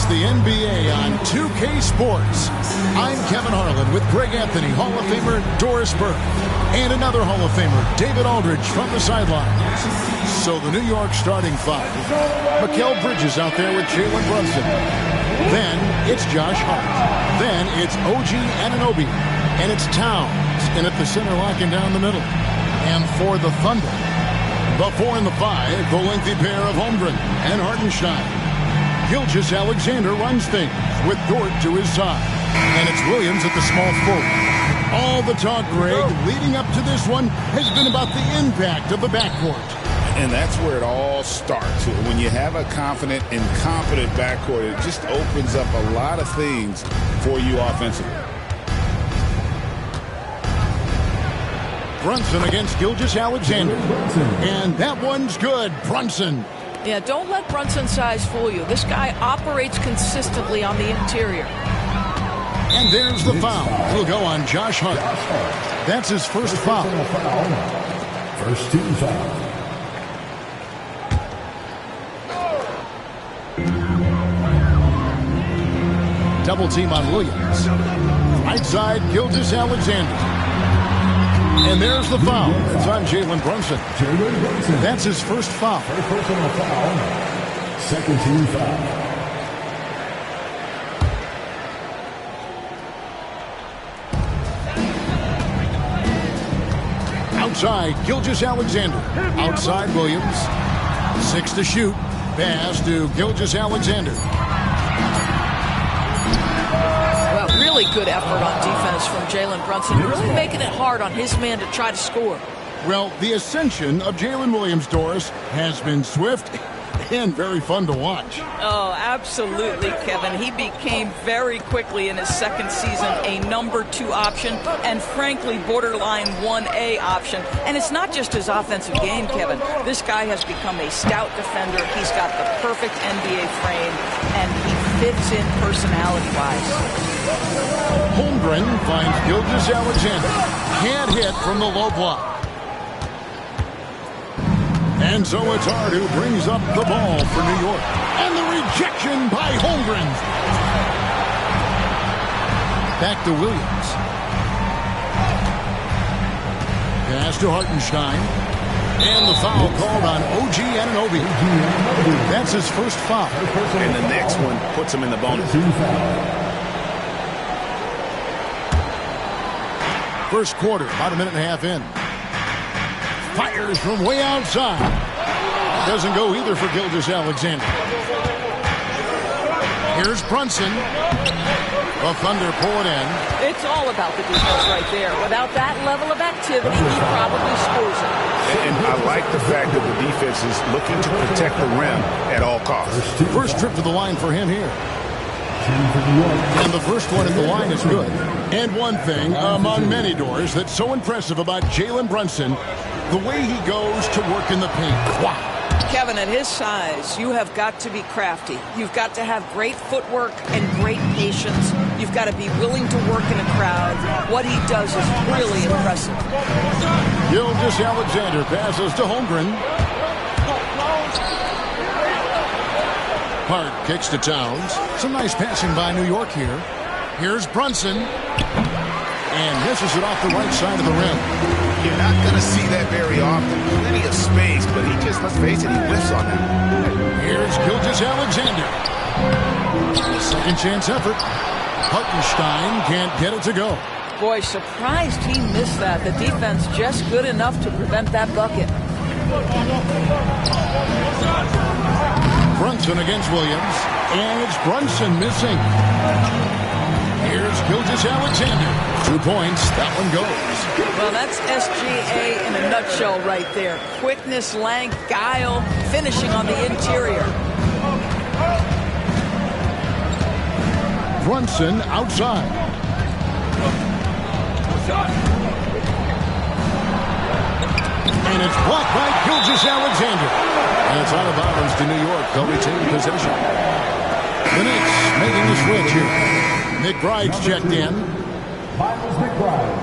the NBA on 2K Sports. I'm Kevin Harlan with Greg Anthony, Hall of Famer Doris Burke, and another Hall of Famer, David Aldridge, from the sideline. So the New York starting five. Mikal Bridges out there with Jalen Brunson. Then it's Josh Hart. Then it's OG Anunoby. And it's Towns in at the center, locking down the middle. And for the Thunder, the 4 and the 5, the lengthy pair of Holmgren and Hartenstein. Gilgeous-Alexander runs things with Dort to his side. And it's Williams at the small forward. All the talk, Greg, leading up to this one has been about the impact of the backcourt. And that's where it all starts. When you have a confident and competent backcourt, it just opens up a lot of things for you offensively. Brunson against Gilgeous-Alexander. And that one's good. Brunson. Yeah, don't let Brunson's size fool you. This guy operates consistently on the interior. And there's the foul. He'll go on Josh Hart. That's his first foul. First team foul. Double team on Williams. Right side, Gilgeous-Alexander. And there's the foul. It's on Jalen Brunson. That's his first foul. Personal foul. Second team foul. Outside, Gilgeous-Alexander. Outside, Williams. 6 to shoot. Pass to Gilgeous-Alexander. Really good effort on defense from Jalen Brunson, really making it hard on his man to try to score. Well, the ascension of Jalen Williams, Doris, has been swift and very fun to watch. Oh, absolutely, Kevin. He became very quickly in his second season a number 2 option and, frankly, borderline 1A option. And it's not just his offensive game, Kevin. This guy has become a stout defender. He's got the perfect NBA frame, and he fits in personality-wise. Holmgren finds Gilgeous-Alexander. Can't hit from the low block. And so it's Hart who brings up the ball for New York. And the rejection by Holmgren. Back to Williams. Pass to Hartenstein. And the foul called on OG Anunoby. That's his first foul. And the next one puts him in the bonus. First quarter, about a minute and a half in. Fires from way outside. Doesn't go either for Gilgeous-Alexander. Here's Brunson. The Thunder pour it in. It's all about the defense right there. Without that level of activity, he probably scores it. And I like the fact that the defense is looking to protect the rim at all costs. First trip to the line for him here. And the first one in the line is good. And one thing among many, Doors, that's so impressive about Jalen Brunson, the way he goes to work in the paint. Wow. Kevin, at his size, you have got to be crafty. You've got to have great footwork and great patience. You've got to be willing to work in a crowd. What he does is really impressive. Gilgeous-Alexander passes to Holmgren. Hart kicks to Towns. Some nice passing by New York here. Here's Brunson. And misses it off the right side of the rim. You're not going to see that very often. Plenty of space, but he just, let's face it, he whiffs on that. Here's Gilgeous-Alexander. Second chance effort. Hartenstein can't get it to go. Boy, surprised he missed that. The defense just good enough to prevent that bucket. Brunson against Williams. And it's Brunson missing. Here's Gilgeous-Alexander. 2 points. That one goes. Well, that's SGA in a nutshell right there. Quickness, length, guile, finishing on the interior. Brunson outside. And it's blocked by Gilgeous-Alexander. And it's out of bounds to New York. They'll retain possession. The Knicks making the switch here. McBride's checked in. Miles McBride.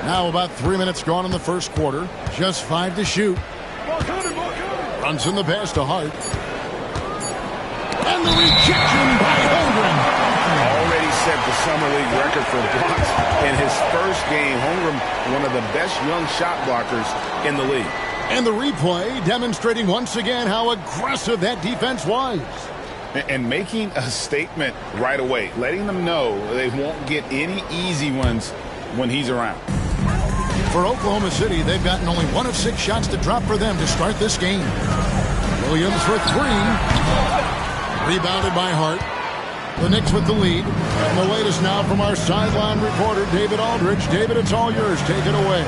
Now about 3 minutes gone in the first quarter. Just 5 to shoot. Runs in the pass to Hart. And the rejection by Holmgren. Already set the Summer League record for blocks in his first game. Holmgren, one of the best young shot blockers in the league. And the replay demonstrating once again how aggressive that defense was. And making a statement right away, letting them know they won't get any easy ones when he's around. For Oklahoma City, they've gotten only 1 of 6 shots to drop for them to start this game. Williams for 3. Rebounded by Hart. The Knicks with the lead. And the latest now from our sideline reporter, David Aldridge. David, it's all yours. Take it away.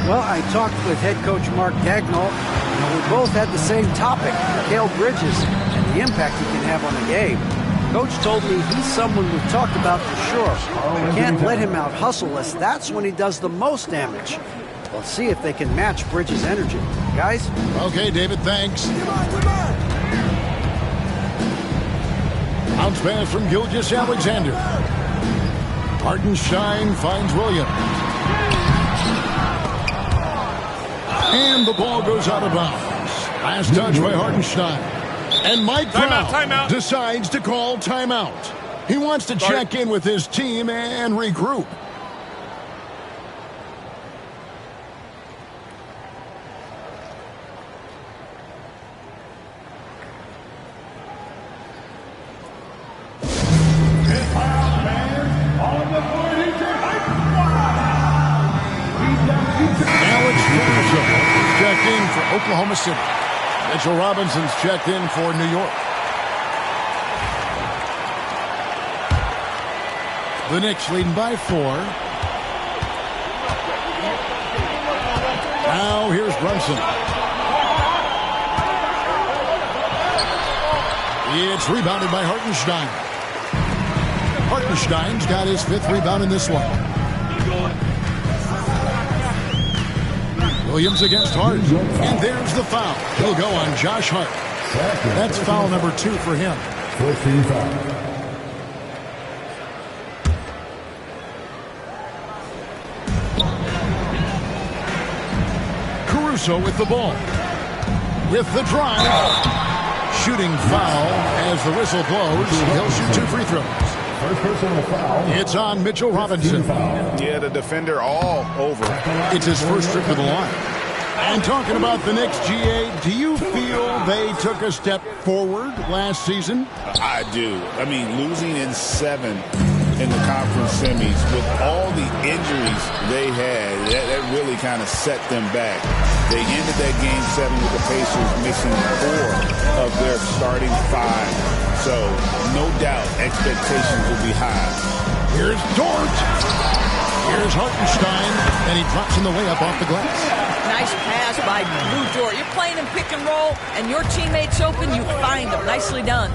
Well, I talked with head coach Mark Dagnall, and we both had the same topic, Mikal Bridges, and the impact he can have on the game. Coach told me he's someone we've talked about for sure. We can't let him out-hustle us. That's when he does the most damage. We'll see if they can match Bridges' energy. Guys? Okay, David, thanks. Bounce pass from Gilgeous-Alexander. Hartenstein finds Williams. And the ball goes out of bounds. Last touch by Hartenstein. And Mike Brown decides to call timeout. He wants to check in with his team and regroup. Checked in for Oklahoma City. Mitchell Robinson's checked in for New York. The Knicks leading by 4. Now here's Brunson. It's rebounded by Hartenstein. Hartenstein's got his 5th rebound in this one. Williams against Hart. And there's the foul. He'll go on Josh Hart. That's foul number 2 for him. 14 foul. Caruso with the ball. With the drive. Shooting foul as the whistle blows. He'll shoot 2 free throws. First personal foul. It's on Mitchell Robinson. Yeah, the defender all over. It's his first trip to the line. And talking about the Knicks, GA, do you feel they took a step forward last season? I do. I mean, losing in 7 in the conference semis with all the injuries they had, that really kind of set them back. They ended that game 7 with the Pacers missing 4 of their starting 5. So, no doubt, expectations will be high. Here's Dort. Here's Hartenstein. And he drops in the layup off the glass. Nice pass by Lou Dort. You're playing in pick and roll, and your teammate's open, you find them. Nicely done.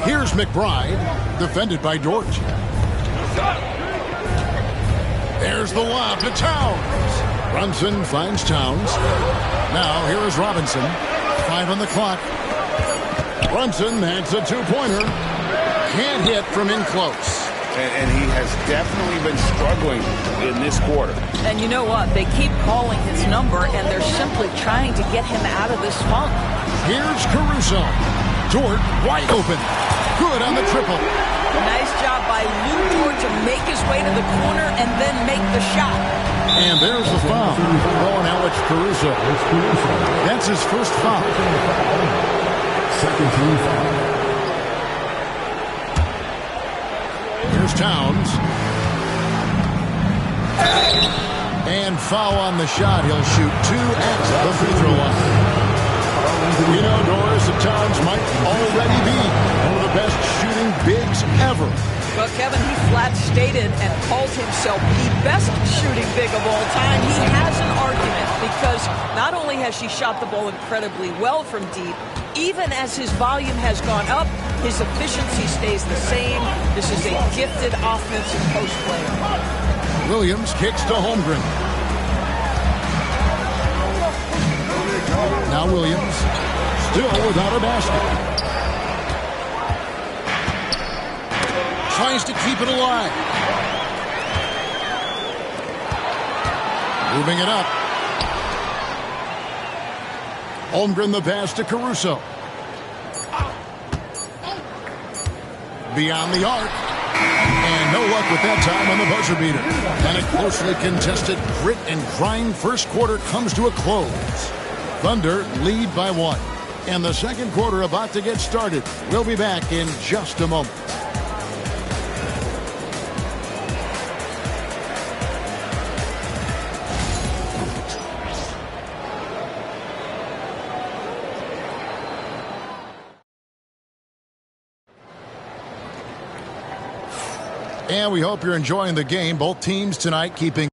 Here's McBride, defended by Dort. There's the lob to Towns. Brunson finds Towns. Now here is Robinson. 5 on the clock. Brunson, that's a 2-pointer. Can't hit from in close. And he has definitely been struggling in this quarter. And you know what? They keep calling his number, and they're simply trying to get him out of this funk. Here's Caruso. Dort wide open. Good on the triple. Nice job by Lou Dort to make his way to the corner and then make the shot. And there's the foul. Oh, now it's Caruso. That's his first foul. Second team foul. Here's Towns. And foul on the shot. He'll shoot 2 at the free throw line. You know, Doris, that Towns might already be one of the best shooting bigs ever. Well, Kevin, he flat stated and called himself the best shooting big of all time. He has an argument because not only has he shot the ball incredibly well from deep, even as his volume has gone up, his efficiency stays the same. This is a gifted offensive post player. Williams kicks to Holmgren. Now Williams, still without a basket. Tries to keep it alive. Moving it up. Holmgren the pass to Caruso. Beyond the arc. And no luck with that time on the buzzer beater. And a closely contested grit and grind first quarter comes to a close. Thunder lead by 1. And the second quarter about to get started. We'll be back in just a moment. And we hope you're enjoying the game. Both teams tonight keeping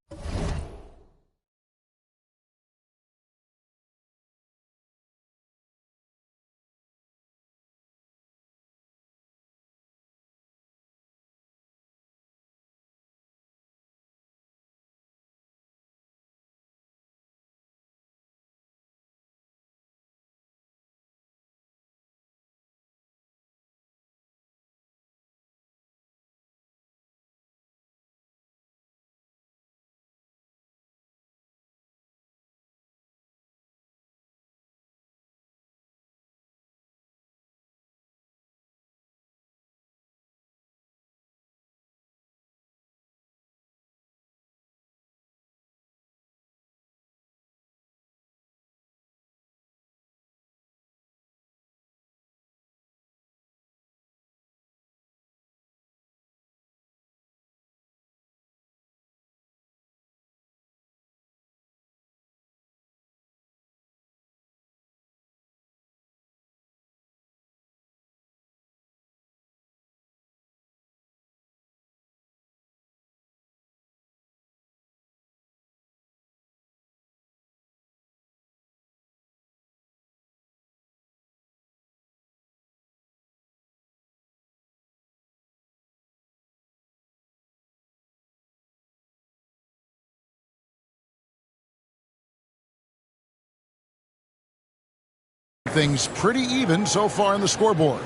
things pretty even so far in the scoreboard.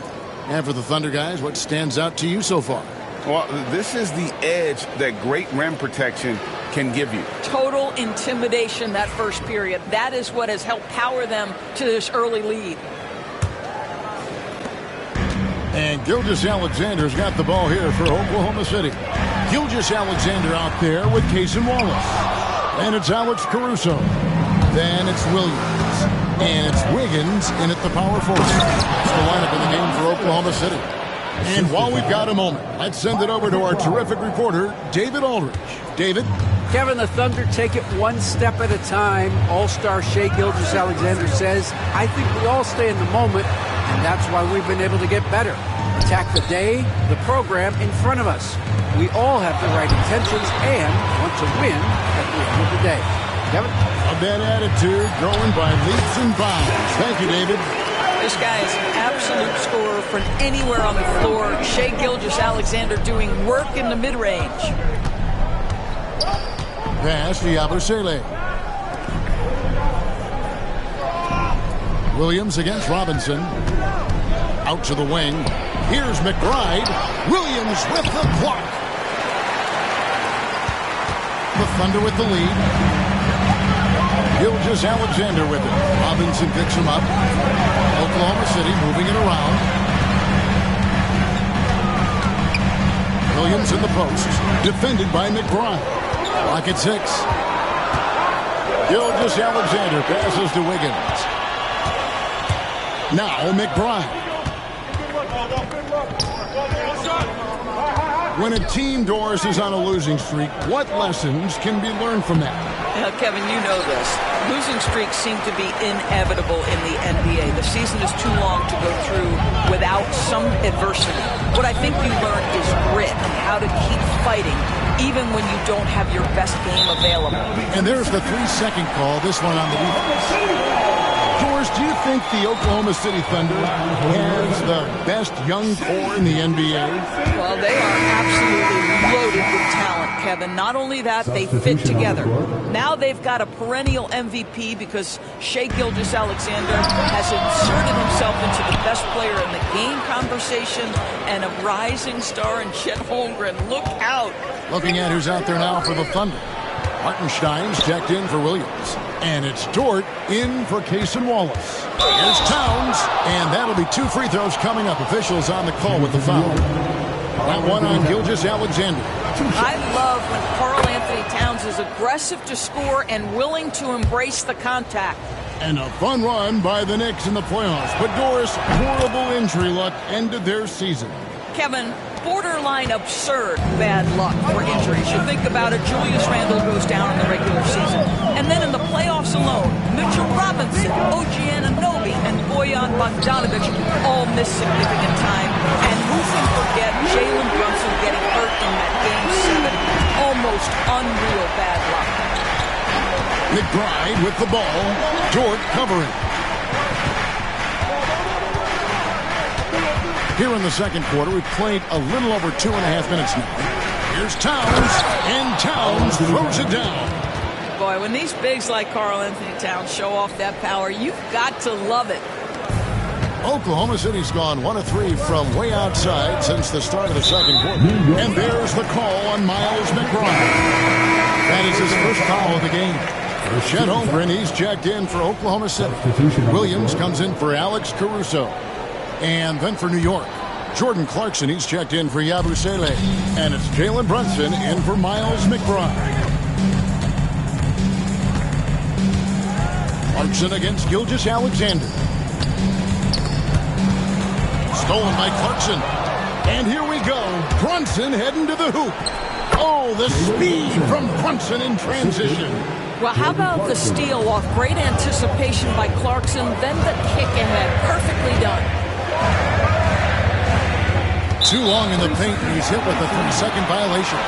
And for the Thunder guys, what stands out to you so far? Well, this is the edge that great rim protection can give you. Total intimidation that first period. That is what has helped power them to this early lead. And Gilgeous-Alexander's got the ball here for Oklahoma City. Gilgeous-Alexander out there with Cason Wallace. And it's Alex Caruso. Then it's Williams. And it's Wiggins in at the power forward. That's the lineup in the game for Oklahoma City. And while we've got a moment, let's send it over to our terrific reporter, David Aldridge. David? Kevin, the Thunder take it one step at a time. All-star Shai Gilgeous-Alexander says, I think we all stay in the moment, and that's why we've been able to get better. Attack the day, the program in front of us. We all have the right intentions and want to win at the end of the day. Kevin? A bad attitude growing by leaps and bounds. Thank you, David. This guy is an absolute scorer from anywhere on the floor. Shai Gilgeous-Alexander doing work in the mid-range. Pass to Yabusele. Williams against Robinson. Out to the wing. Here's McBride. Williams with the block. The Thunder with the lead. Gilgeous-Alexander with it. Robinson picks him up. Oklahoma City moving it around. Williams in the post. Defended by McBride. Clock at 6. Gilgeous-Alexander passes to Wiggins. Now McBride. When a team, Doris, is on a losing streak, what lessons can be learned from that? Kevin, you know this. Losing streaks seem to be inevitable in the NBA. The season is too long to go through without some adversity. What I think you learn is grit and how to keep fighting even when you don't have your best game available. And there's the 3-second call, this one on the defense. Doris, do you think the Oklahoma City Thunder has the best young core in the NBA? Well, they are absolutely loaded with talent, Kevin. Not only that, they fit together. Now they've got a perennial MVP because Shai Gilgeous-Alexander has inserted himself into the best player in the game conversation and a rising star in Chet Holmgren. Look out. Looking at who's out there now for the Thunder. Hartenstein's checked in for Williams. And it's Dort in for Cason Wallace. Here's Towns, and that'll be 2 free throws coming up. Officials on the call with the foul. That one on Gilgeous-Alexander. I love when Karl Anthony Towns is aggressive to score and willing to embrace the contact. And a fun run by the Knicks in the playoffs. But Doris, horrible injury luck ended their season. Kevin, borderline absurd bad luck for injuries. You think about it, Julius Randle goes down in the regular season. And then in the playoffs alone, Mitchell Robinson, OG Anunoby, and Bojan Bogdanovic all miss significant time. And who can forget Jalen Brunson getting hurt in that Game 7? Almost unreal bad luck. McBride with the ball. Dort covering. Here in the second quarter, we've played a little over 2.5 minutes now. Here's Towns, and Towns throws it down. Boy, when these bigs like Karl Anthony Towns show off that power, you've got to love it. Oklahoma City's gone 1 of 3 from way outside since the start of the second quarter. And there's the call on Miles McBride. That is his first foul of the game. Chet Holmgren, he's checked in for Oklahoma City. Williams comes in for Alex Caruso. And then for New York, Jordan Clarkson, he's checked in for Yabusele. And it's Jalen Brunson in for Miles McBride. Clarkson against Gilgeous-Alexander. Stolen by Clarkson. And here we go. Brunson heading to the hoop. Oh, the speed from Brunson in transition. Well, how about the steal off great anticipation by Clarkson, then the kick ahead. Perfectly done. Too long in the paint. He's hit with a 3-second violation.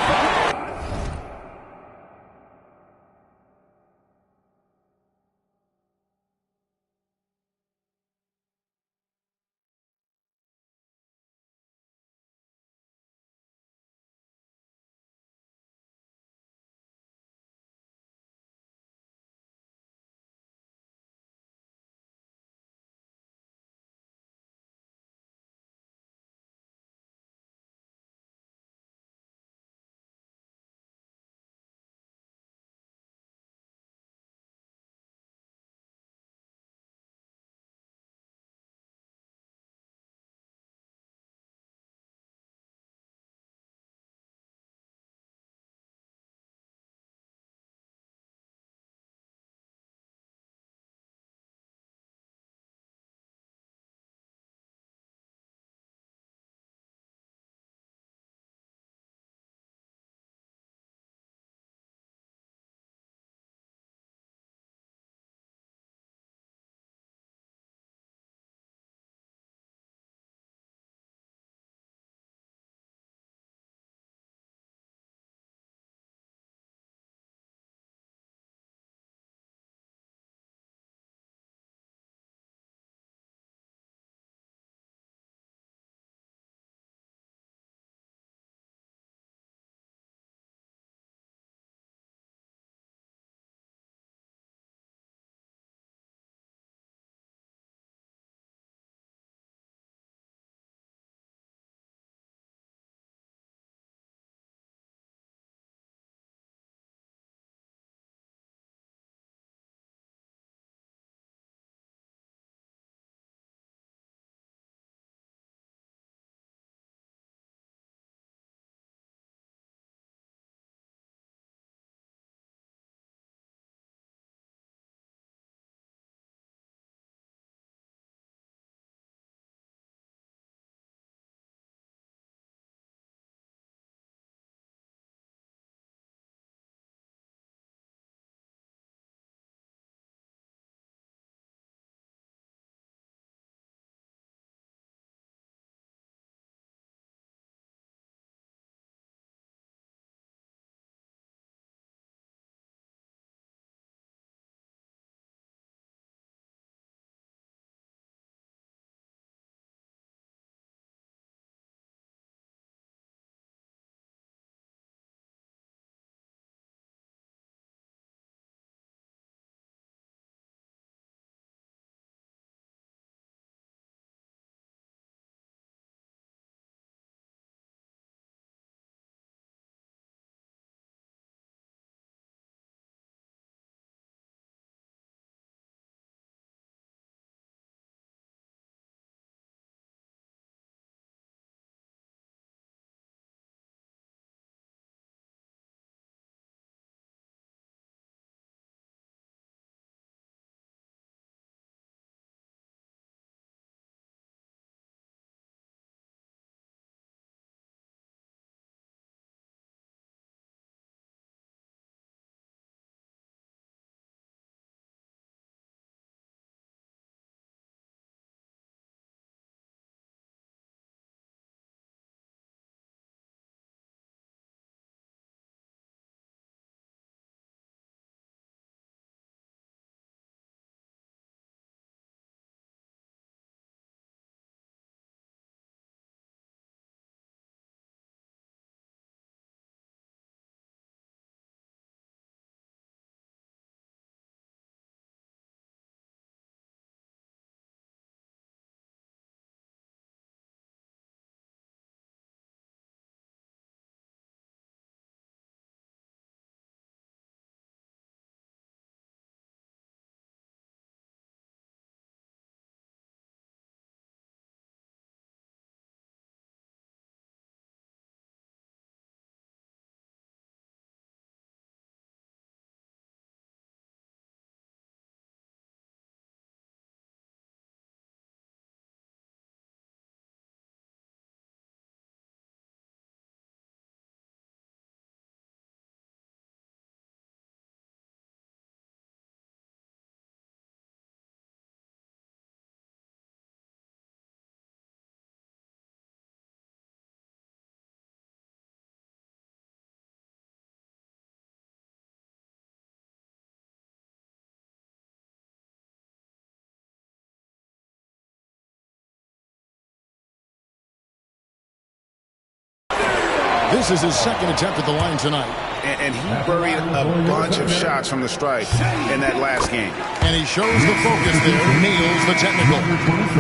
This is his second attempt at the line tonight. And he buried a bunch of shots from the stripe in that last game. And he shows the focus there, nails the technical.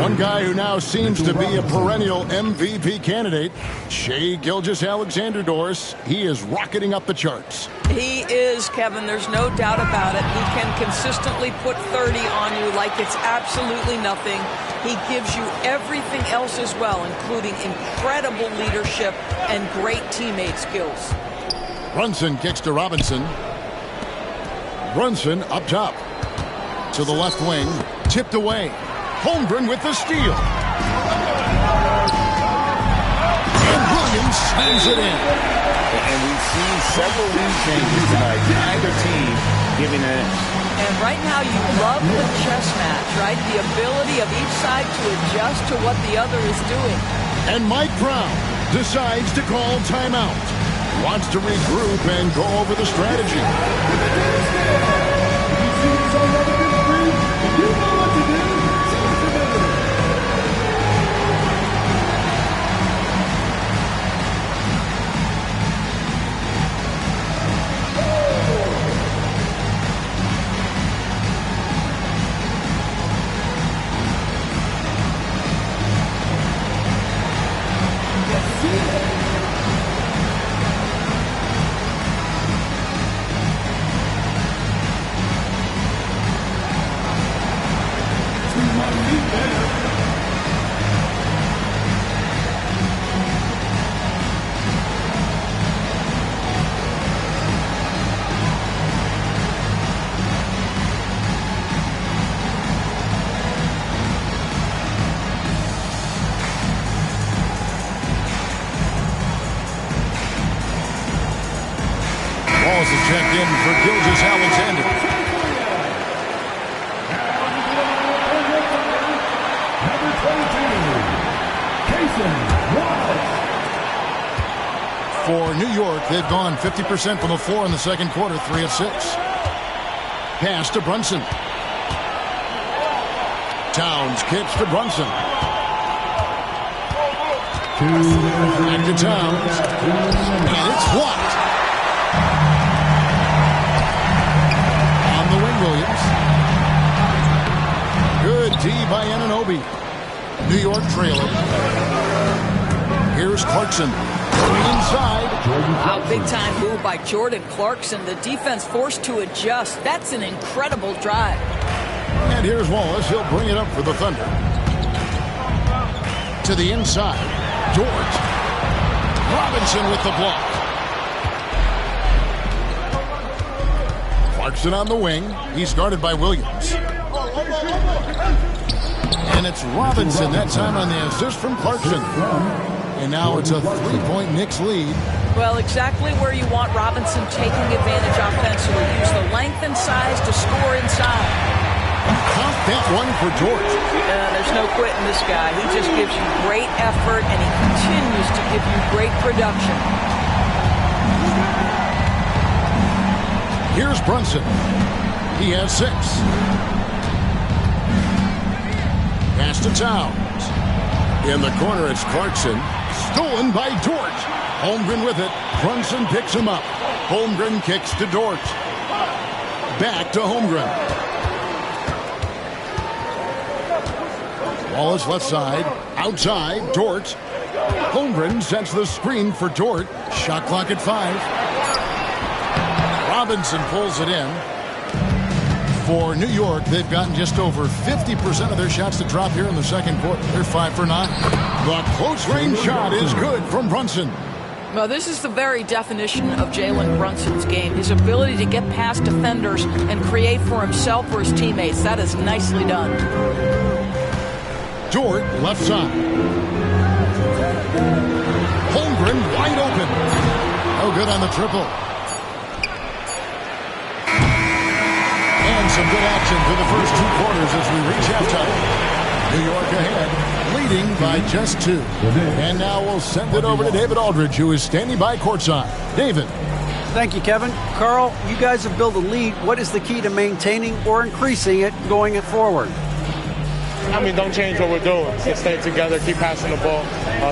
One guy who now seems to be a perennial MVP candidate, Shai Gilgeous-Alexander, Doris. He is rocketing up the charts. He is, Kevin. There's no doubt about it. He can consistently put 30 on you like it's absolutely nothing. He gives you everything else as well, including incredible leadership and great teammate skills. Brunson kicks to Robinson. Brunson up top. To the left wing. Tipped away. Holmgren with the steal. And Williams slams it in. And we've seen several lead changes tonight. Neither team giving an inch. And right now you love the chess match, right? The ability of each side to adjust to what the other is doing. And Mike Brown decides to call timeout. Wants to regroup and go over the strategy. Balls is checked in for Gilgeous-Alexander. Number 22, For New York, they've gone 50% from the floor in the second quarter, 3 of 6. Pass to Brunson. Towns kicks to Brunson. Back to Towns. And it's blocked. On the wing, Williams. Good D by Anunoby. New York trailing. Here's Clarkson. Inside. Wow, big time move by Jordan Clarkson. The defense forced to adjust. That's an incredible drive. And here's Wallace. He'll bring it up for the Thunder. To the inside. Dort. Robinson with the block. Clarkson on the wing. He's guarded by Williams. And it's Robinson that time on the assist from Clarkson. And now it's a 3-point Knicks lead. Well, exactly where you want Robinson taking advantage offensively. Use the length and size to score inside. Caught that one for Dort. There's no quitting this guy. He just gives you great effort, and he continues to give you great production. Here's Brunson. He has 6. Pass to Towns. In the corner, it's Clarkson. Stolen by Dort. Holmgren with it. Brunson picks him up. Holmgren kicks to Dort. Back to Holmgren. Wallace left side. Outside. Dort. Holmgren sets the screen for Dort. Shot clock at 5. Robinson pulls it in. For New York, they've gotten just over 50% of their shots to drop here in the second quarter. They're 5 for 9. The close-range shot is good from Brunson. Well, this is the very definition of Jalen Brunson's game. His ability to get past defenders and create for himself or his teammates. That is nicely done. Dort, left side. Holmgren wide open. No good on the triple. And some good action for the first 2 quarters as we reach halftime. New York ahead, leading by just 2. And now we'll send it over to David Aldridge, who is standing by courtside. David. Thank you, Kevin. Carl, you guys have built a lead. What is the key to maintaining or increasing it going forward? don't change what we're doing. Just stay together, keep passing the ball,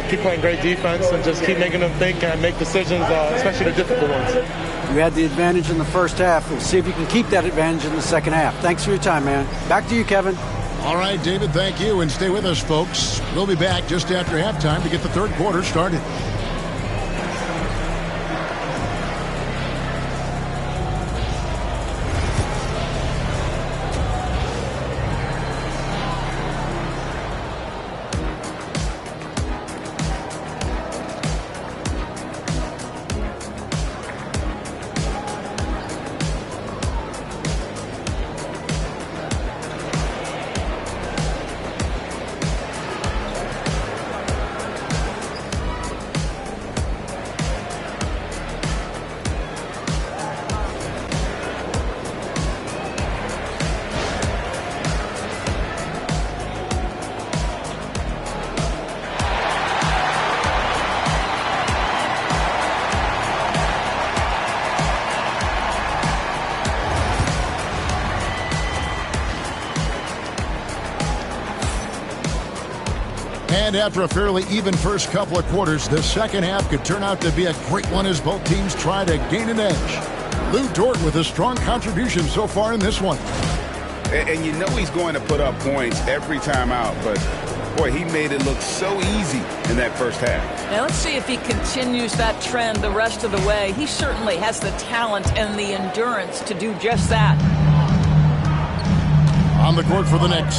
keep playing great defense, and just keep making them think and make decisions, especially the difficult ones. You had the advantage in the first half. We'll see if you can keep that advantage in the second half. Thanks for your time, man. Back to you, Kevin. All right, David, thank you. And stay with us, folks. We'll be back just after halftime to get the third quarter started. And after a fairly even first couple of quarters, the second half could turn out to be a great one as both teams try to gain an edge. Lou Dort with a strong contribution so far in this one. And you know he's going to put up points every time out, but boy, he made it look so easy in that first half. Now let's see if he continues that trend the rest of the way. He certainly has the talent and the endurance to do just that. On the court for the Knicks,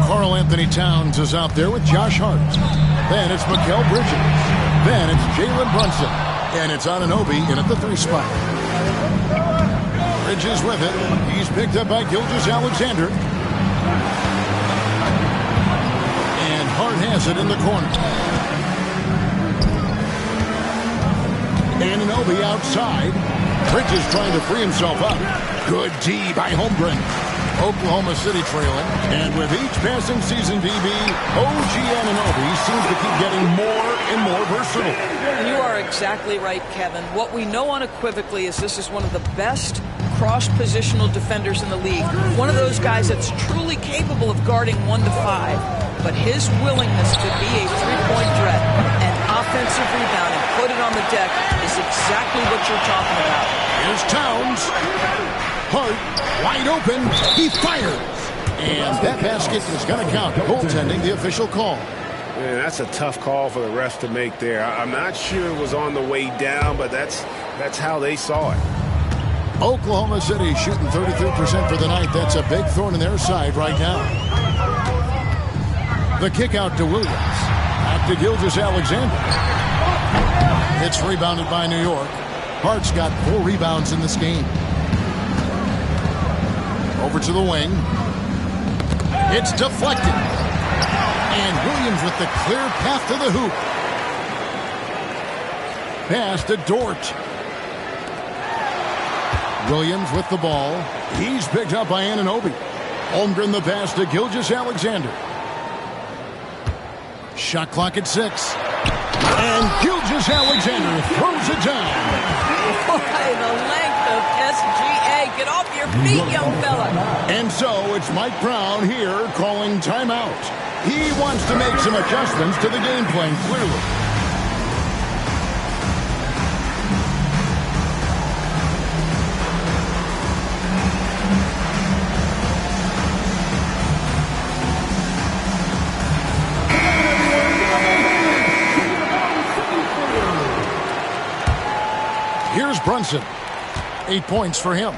Karl Anthony Towns is out there with Josh Hart. Then it's Mikal Bridges. Then it's Jalen Brunson. And it's Anunoby in at the 3 spot. Bridges with it. He's picked up by Gilgeous-Alexander. And Hart has it in the corner. Anunoby outside. Bridges trying to free himself up. Good D by Holmgren. Oklahoma City trailing. And with each passing season, DB, OG Anunoby seems to keep getting more and more versatile. You are exactly right, Kevin. What we know unequivocally is this is one of the best cross-positional defenders in the league. One of those guys that's truly capable of guarding 1 to 5. But his willingness to be a three-point threat and offensive rebounding, put it on the deck, is exactly what you're talking about. Here's Towns. Hart, wide open, he fires. And that basket is going to count. Goaltending, the official call. Man, that's a tough call for the refs to make there. I'm not sure it was on the way down, but that's how they saw it. Oklahoma City shooting 33% for the night. That's a big thorn in their side right now. The kick out to Williams. Back to Gilgeous-Alexander. It's rebounded by New York. Hart's got 4 rebounds in this game. Over to the wing. It's deflected. And Williams with the clear path to the hoop. Pass to Dort. Williams with the ball. He's picked up by Anunoby. Holmgren the pass to Gilgeous-Alexander. Shot clock at 6. And Gilgeous-Alexander throws it down. Boy, the length of SGA. Get off your feet, young fella. And so it's Mike Brown here calling timeout. He wants to make some adjustments to the game plan, clearly. Here's Brunson. 8 points for him.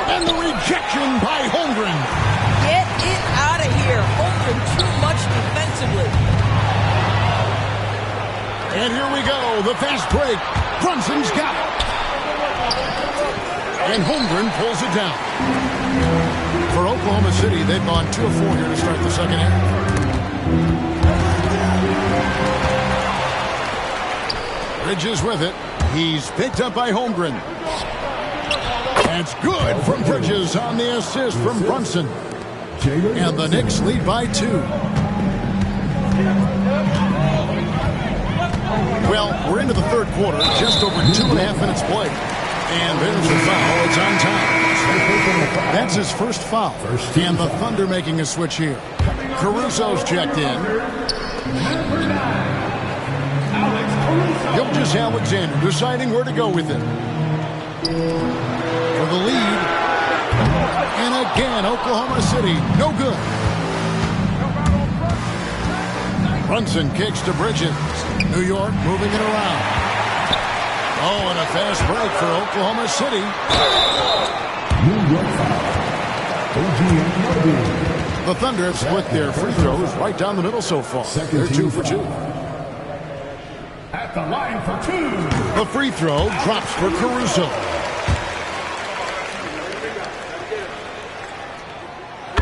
And the rejection by Holmgren. Get it out of here. Holmgren too much defensively. And here we go. The fast break. Brunson's got it. And Holmgren pulls it down. For Oklahoma City, they've gone 2 of 4 here to start the second half. Bridges with it. He's picked up by Holmgren. That's good from Bridges on the assist from Brunson. And the Knicks lead by 2. Well, we're into the third quarter. Just over 2.5 minutes played. And there's a foul. It's on time. That's his first foul. And the Thunder making a switch here. Caruso's checked in. Gilgeous-Alexander deciding where to go with it. For the lead. And again, Oklahoma City, no good. Brunson kicks to Bridges. New York moving it around. Oh, and a fast break for Oklahoma City. New York foul. The Thunder have split their free throws right down the middle so far. They're 2 for 2. At the line for 2. The free throw drops for Caruso.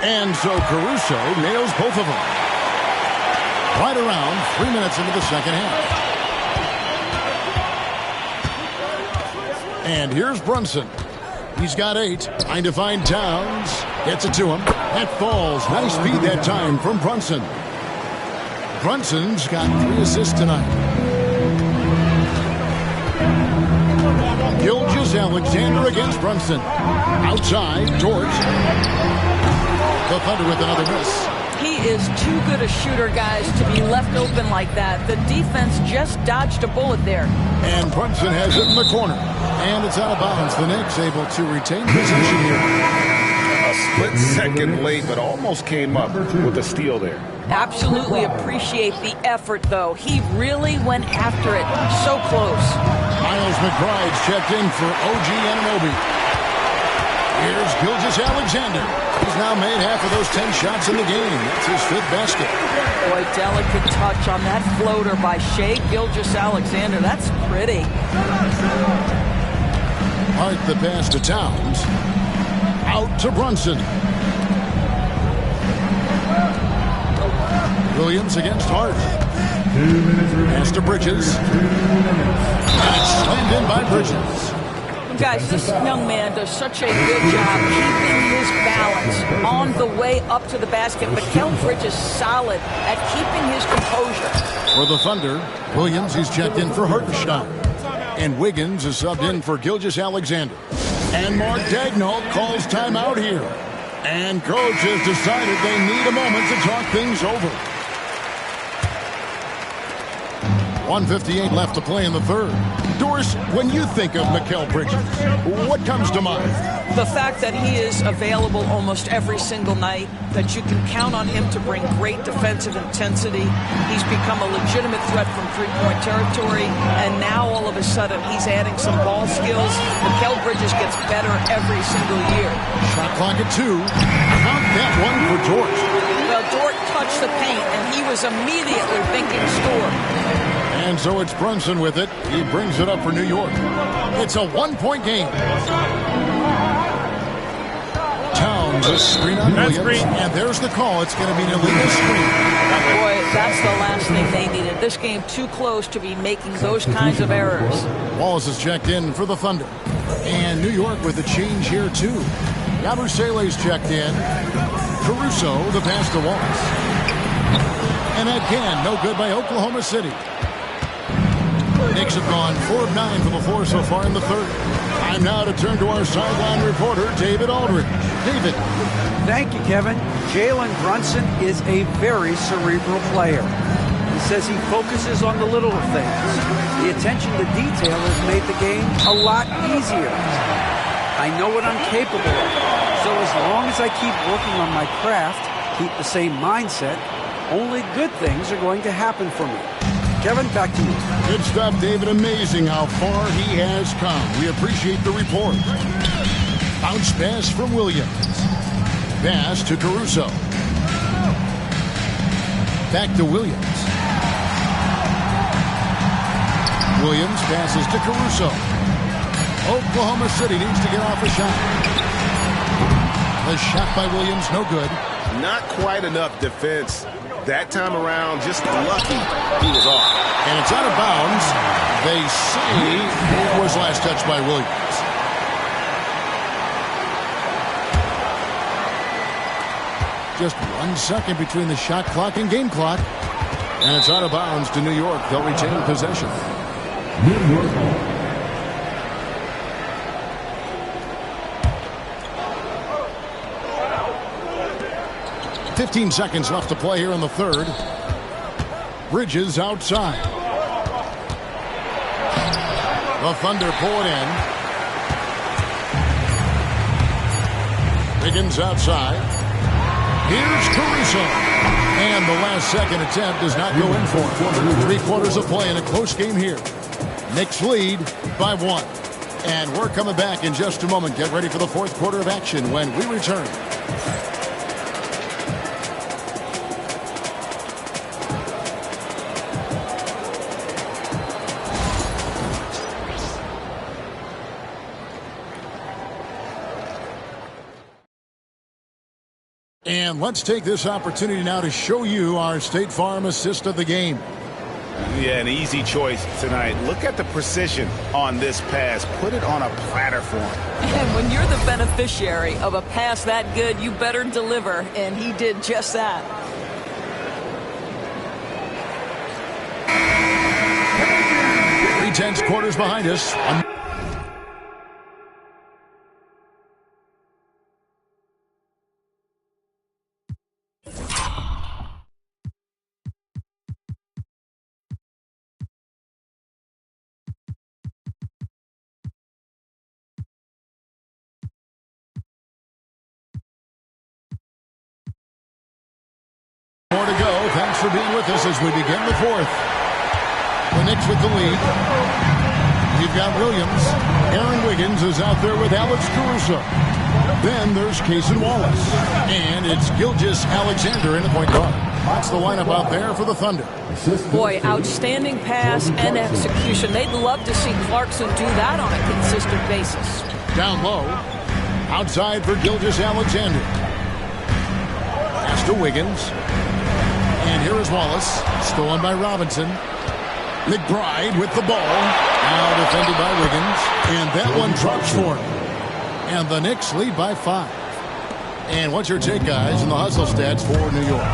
And so Caruso nails both of them. Right around 3 minutes into the second half. And here's Brunson. He's got 8. Trying to find Towns. Gets it to him. That falls. Nice speed that time from Brunson. Brunson's got 3 assists tonight. Gilgeous-Alexander against Brunson. Outside, Dort. The Thunder with another miss. He is too good a shooter, guys, to be left open like that. The defense just dodged a bullet there. And Brunson has it in the corner. And it's out of bounds. The Knicks able to retain possession here. A split second late, but almost came up with a steal there. Absolutely appreciate the effort, though. He really went after it. So close. Miles McBride's checked in for OG Anunoby. Here's Gilgeous-Alexander. He's now made half of those 10 shots in the game. That's his 5th basket. Boy, delicate touch on that floater by Shai Gilgeous-Alexander. That's pretty. Hart the pass to Towns. Out to Brunson. Williams against Hart. Pass to Bridges. And it's slammed in by Bridges. Guys, this young man does such a good job keeping his balance on the way up to the basket. Mikal Bridges solid at keeping his composure. For the Thunder, Williams, he's checked in for Hartenstein. And Wiggins is subbed in for Gilgeous-Alexander. And Mark Daigneault calls timeout here. And coach has decided they need a moment to talk things over. 1:58 left to play in the third. Doris, when you think of Mikal Bridges, what comes to mind? The fact that he is available almost every single night, that you can count on him to bring great defensive intensity. He's become a legitimate threat from three-point territory, and now all of a sudden he's adding some ball skills. Mikal Bridges gets better every single year. Shot clock at 2. Count that one for Dort. Well, Dort touched the paint, and he was immediately thinking score. And so it's Brunson with it. He brings it up for New York. It's a 1-point game. Towns a screen on Williams. And there's the call. It's going to be an illegal screen. Boy, that's the last thing they needed. This game too close to be making those kinds of errors. Wallace is checked in for the Thunder. And New York with a change here, too. Yabusele's checked in. Caruso, the pass to Wallace. And again, no good by Oklahoma City. Knicks have gone 4 of 9 for the floor so far in the third. Time now to turn to our sideline reporter, David Aldridge. David. Thank you, Kevin. Jalen Brunson is a very cerebral player. He says he focuses on the little things. The attention to detail has made the game a lot easier. I know what I'm capable of. So as long as I keep working on my craft, keep the same mindset, only good things are going to happen for me. Kevin, back to you. Good stuff, David. Amazing how far he has come. We appreciate the report. Bounce pass from Williams. Pass to Caruso. Back to Williams. Williams passes to Caruso. Oklahoma City needs to get off a shot. The shot by Williams, no good. Not quite enough defense. That time around, just lucky he was off. And it's out of bounds. They say it was last touched by Williams. Just 1 second between the shot clock and game clock. And it's out of bounds to New York. They'll retain possession. New York. 15 seconds left to play here in the third. Bridges outside. The Thunder pull it in. Wiggins outside. Here's Caruso. And the last second attempt does not go in for him. 3 quarters of play in a close game here. Knicks lead by 1. And we're coming back in just a moment. Get ready for the fourth quarter of action when we return. And let's take this opportunity now to show you our State Farm assist of the game. Yeah, an easy choice tonight. Look at the precision on this pass. Put it on a platter for him. And when you're the beneficiary of a pass that good, you better deliver, and he did just that. Three tenths quarters behind us. More to go. Thanks for being with us as we begin the fourth. The Knicks with the lead. We've got Williams. Aaron Wiggins is out there with Alex Caruso. Then there's Cason Wallace. And it's Gilgeous-Alexander in the point guard. That's the lineup out there for the Thunder. Boy, outstanding pass and execution. They'd love to see Clarkson do that on a consistent basis. Down low. Outside for Gilgeous-Alexander. Pass to Wiggins. And here is Wallace, stolen by Robinson. McBride with the ball. Now defended by Wiggins. And that one drops for him. And the Knicks lead by 5. And what's your take, guys, in the hustle stats for New York?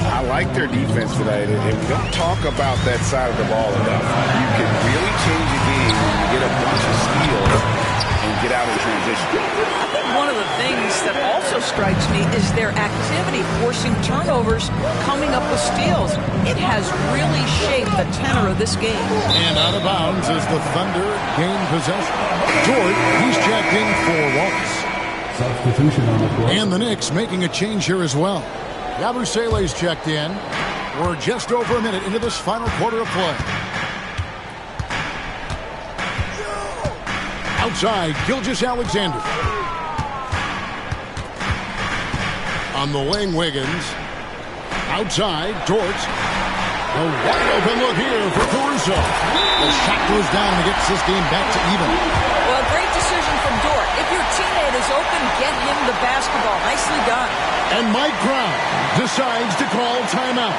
I like their defense tonight. And we don't talk about that side of the ball enough. You can really change a game when you get a bunch of steals and get out in transition. I think one of the things that also strikes me is their activity, forcing turnovers, coming up with steals. It has really shaped the tenor of this game. And out of bounds as the Thunder gain possession. Dort, he's checked in for Wallace. Substitution on the floor. And the Knicks making a change here as well. Yabusele's checked in. We're just over a minute into this final quarter of play. Outside, Gilgeous-Alexander. On the wing, Wiggins. Outside, Dort. A wide open look here for Caruso. The shot goes down and gets this game back to even. Well, great decision from Dort. If your teammate is open, get him the basketball. Nicely done. And Mike Brown decides to call timeout.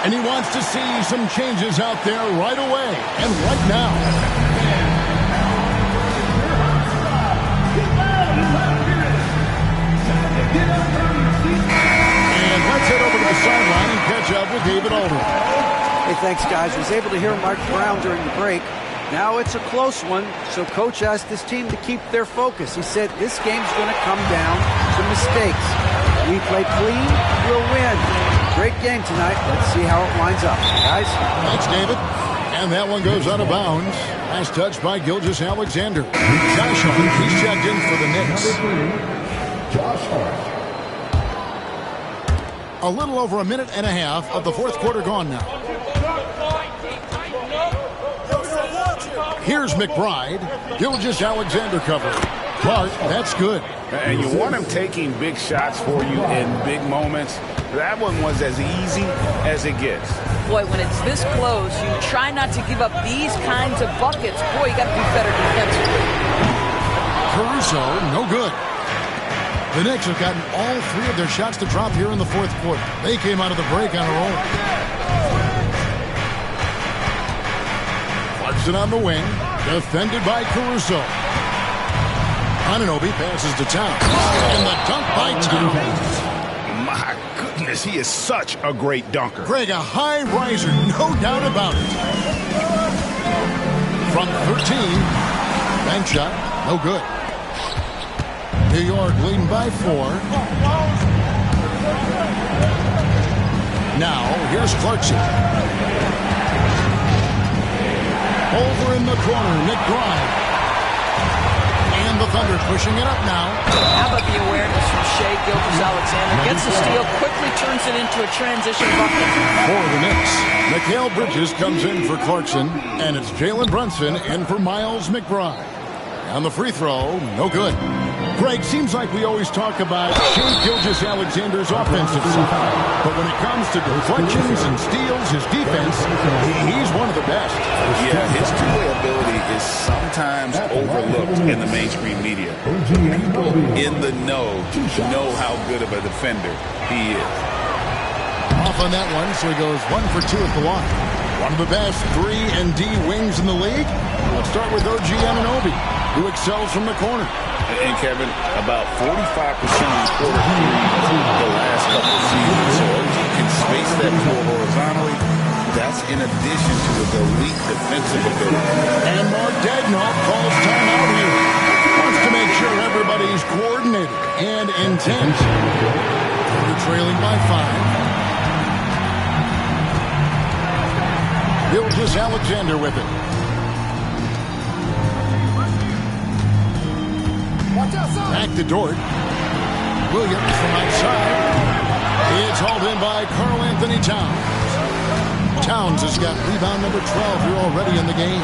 And he wants to see some changes out there right away and right now. And let's head over to the sideline and catch up with David Aldridge. Hey, thanks, guys. I was able to hear Mike Brown during the break. Now it's a close one, so Coach asked his team to keep their focus. He said this game's going to come down to mistakes. We play clean, we'll win. Great game tonight. Let's see how it winds up. Guys? Thanks, David. And that one goes out of bounds. Last touch by Gilgeous-Alexander. Josh Hart, he's checked in for the Knicks. Josh Hart. A little over a minute and a half of the fourth quarter gone now. Here's McBride. Gilgeous-Alexander cover. Clark, that's good. And you want him taking big shots for you in big moments. That one was as easy as it gets. Boy, when it's this close, you try not to give up these kinds of buckets. Boy, you got to be better defensively. Caruso, no good. The Knicks have gotten all 3 of their shots to drop here in the fourth quarter. They came out of the break on a roll. Clarkson on the wing, defended by Caruso. Anunoby passes to Towns. And the dunk by Towns. My goodness, he is such a great dunker. Greg, a high riser, no doubt about it. From 13, bank shot, no good. New York leading by 4. Now, here's Clarkson. Over in the corner, McBride. And the Thunder pushing it up now. How about the awareness from Shai Gilgeous-Alexander? Gets the steal, quickly turns it into a transition bucket. For the Knicks, Mikal Bridges comes in for Clarkson, and it's Jalen Brunson in for Miles McBride. And the free throw, no good. Greg, seems like we always talk about Shai Gilgeous-Alexander's offensive side. But when it comes to deflections and steals, his defense, he's one of the best. Yeah, his two-way ability is sometimes overlooked in the mainstream media. People in the know how good of a defender he is. Off on that one, so he goes 1 for 2 at the line. One of the best 3-and-D wings in the league. Let's start with OG Anunoby, who excels from the corner. And Kevin, about 45% on quarter three the last couple of seasons. So OG can space that floor horizontally. That's in addition to his elite defensive ability. And Mark Daigneault calls timeout here. Wants to make sure everybody's coordinated and intense. We're trailing by 5. Gilgeous-Alexander with it. Back to Dort. Williams from outside. It's hauled in by Karl-Anthony Towns. Towns has got rebound number 12 here already in the game.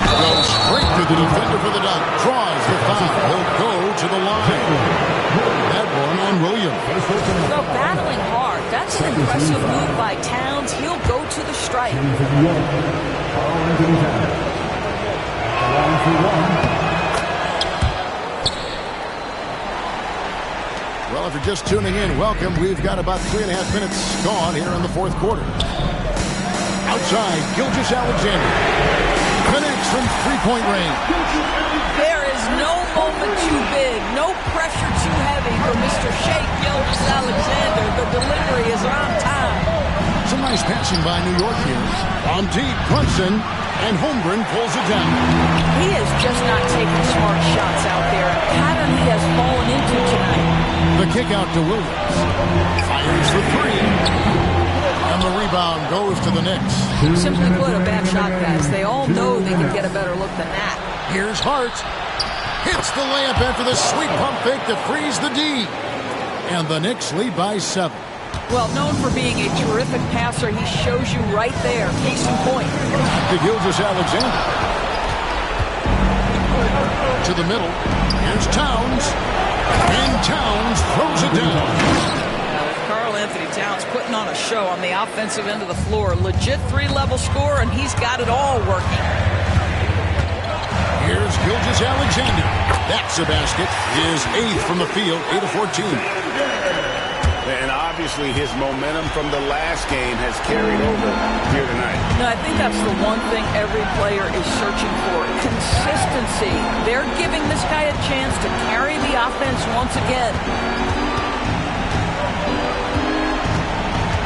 Goes straight to the defender for the dunk. Draws the foul. He'll go to the line. That one on Williams. They're battling hard. That's an impressive move by Towns. He'll go to the strike. Well, if you're just tuning in, welcome. We've got about 3.5 minutes gone here in the fourth quarter. Outside, Gilgeous-Alexander connects from three-point range. There is no moment too big, no pressure too heavy for Mr. Shai Gilgeous-Alexander. The delivery is on time. Some nice passing by New York here. On deep, Brunson, and Holmgren pulls it down. He is just not taking smart shots out there. A pattern he has fallen into tonight. The kick out to Williams. Fires for 3. And the rebound goes to the Knicks. Simply put, a bad shot, guys. They all know they can get a better look than that. Here's Hart. Hits the layup after the sweet pump fake to freeze the D. And the Knicks lead by 7. Well, known for being a terrific passer, he shows you right there. Case in point. To Gilgeous-Alexander. To the middle. Here's Towns. And Towns throws it down. Karl-Anthony Towns putting on a show on the offensive end of the floor. Legit 3-level score, and he's got it all working. Here's Gilgeous-Alexander. That's a basket. His 8th from the field, 8 of 14. And obviously his momentum from the last game has carried over here tonight. No, I think that's the one thing every player is searching for. Consistency. They're giving this guy a chance to carry the offense once again.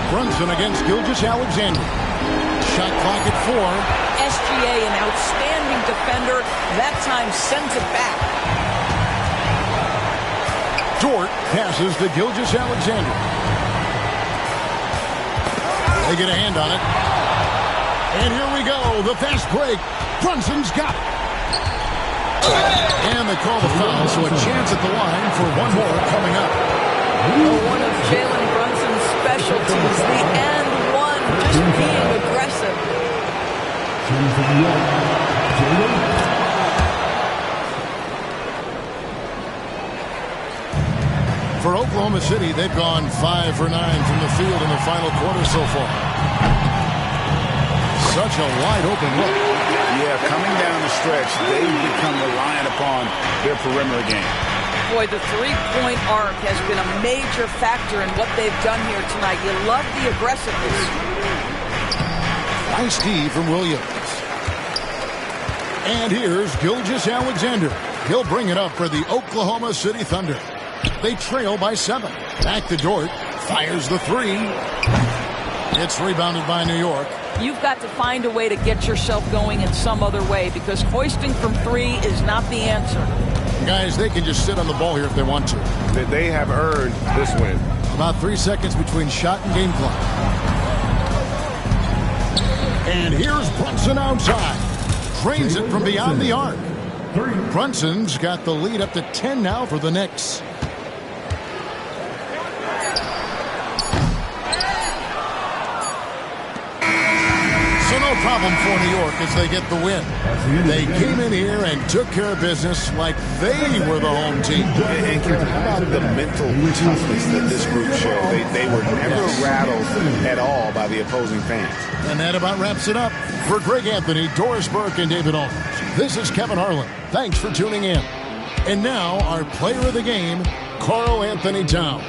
Brunson against Gilgeous-Alexander. Shot clock at 4. SGA, an outstanding defender. That time sends it back. Dort passes to Gilgeous-Alexander. They get a hand on it. And here we go. The fast break. Brunson's got it. And they call the foul, so a chance at the line for one more coming up. One of Jalen Brunson's specialties, the and one, just being aggressive. For Oklahoma City, they've gone 5 for 9 from the field in the final quarter so far. Such a wide open look. Yeah, coming down the stretch, they've become reliant upon their perimeter game. Boy, the three-point arc has been a major factor in what they've done here tonight. You love the aggressiveness. Nice D from Williams. And here's Gilgeous-Alexander. He'll bring it up for the Oklahoma City Thunder. They trail by 7. Back to Dort. Fires the 3. It's rebounded by New York. You've got to find a way to get yourself going in some other way, because hoisting from 3 is not the answer. Guys, they can just sit on the ball here if they want to. They have earned this win. About 3 seconds between shot and game clock. And here's Brunson outside. Drains it from beyond the arc. Brunson's got the lead up to 10 now for the Knicks. So no problem for New York as they get the win. They came in here and took care of business like they were the home team. And Kevin, how about the mental toughness that this group showed? They were never rattled at all by the opposing fans. And that about wraps it up. For Greg Anthony, Doris Burke, and David Aldridge, this is Kevin Harlan. Thanks for tuning in. And now our player of the game, Karl Anthony Towns.